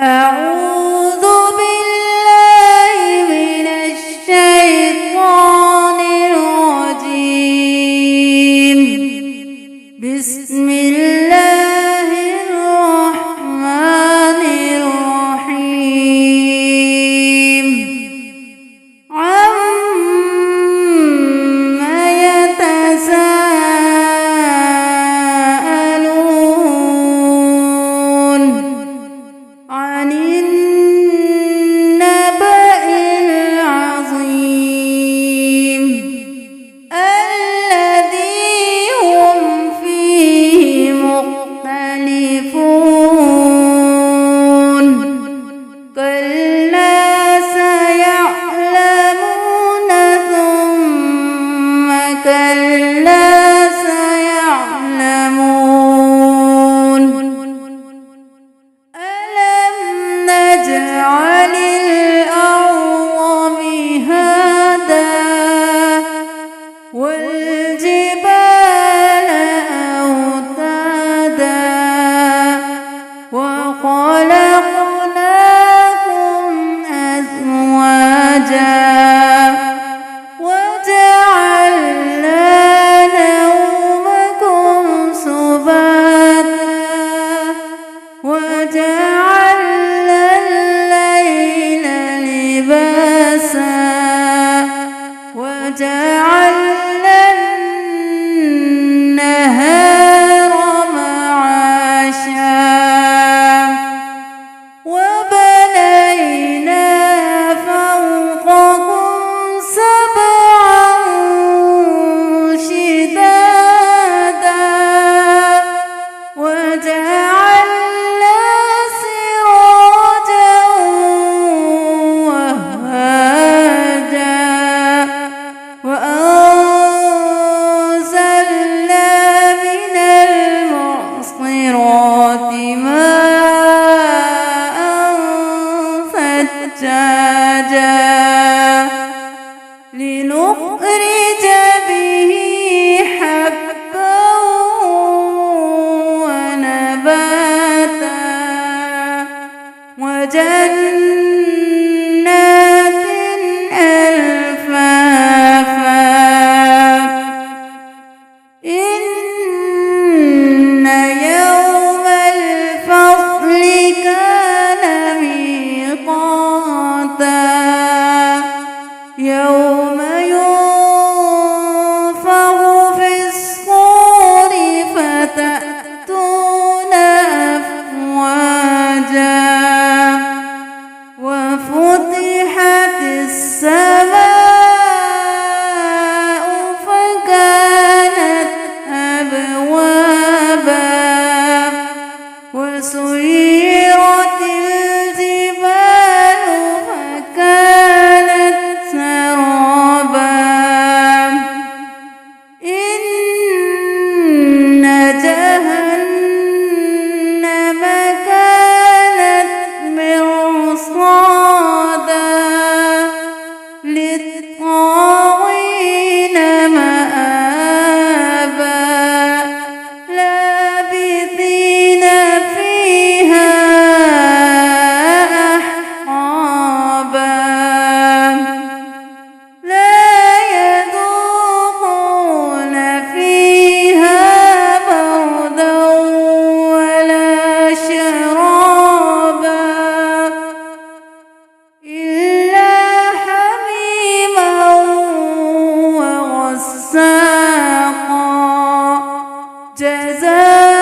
أعوذ بالله من الشيطان الرجيم. بسم الله الرحمن الرحيم. عما يتساءلون عن النبأ العظيم الذي هم فيه مختلفون. كلا سيعلمون ثم كلا سيعلمون. نجعل الأرض مهادا والجبال أوتادا وخلقناكم أزواجا وجعلنا نومكم سباتا وجعلنا الليل لباسا وجعلنا النهار معاشا وبنينا فوقكم سبعا شدادا وجعلنا سراجا وهاجا وأنزلنا من المعصرات ماء ثجاجا لنخرج به حبا ونباتا وجنات ألفافا. إن يوم الفصل كان ميقاتا يوم ينفخ في الصور فتأتون أفواجا وفتحت السماء فكانت أبوابا وسيرت الجبال فكانت سرابا. إن جهنم كانت مرصادا للطاغين مآبا لابثين فيها أحقابا لا يذوقون فيها بردا ولا شرابا إلا حميما وغساقا جزاء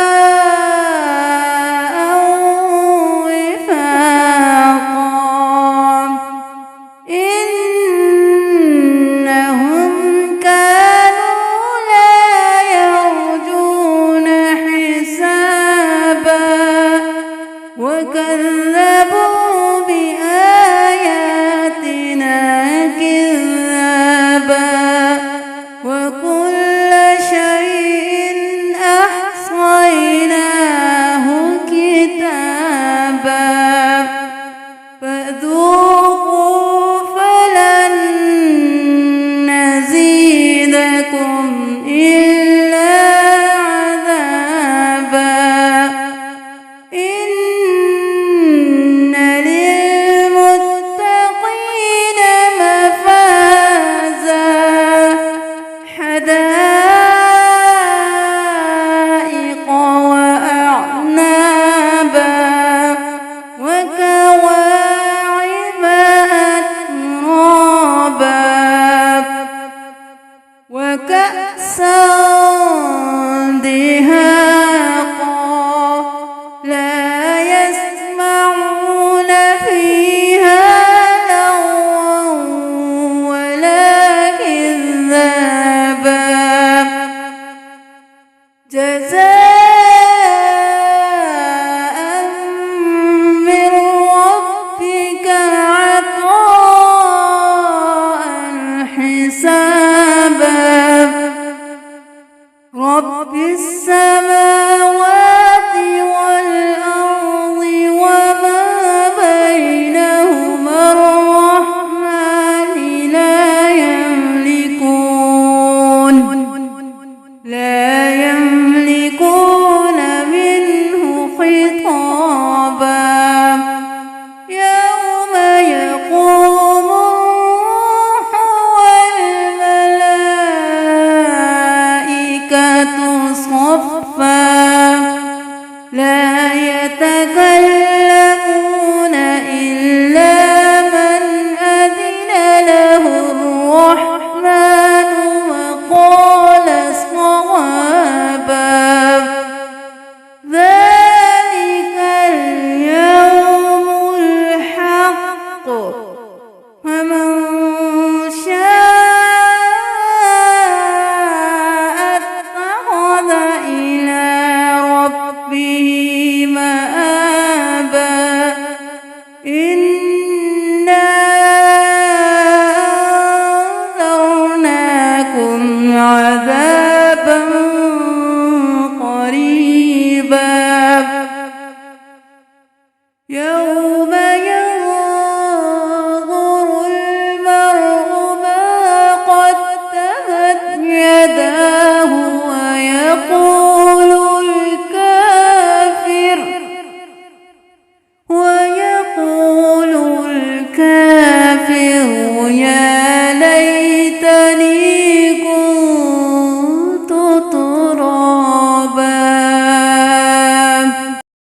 وفاقا. إنهم كانوا لا يرجون حسابا وكذبوا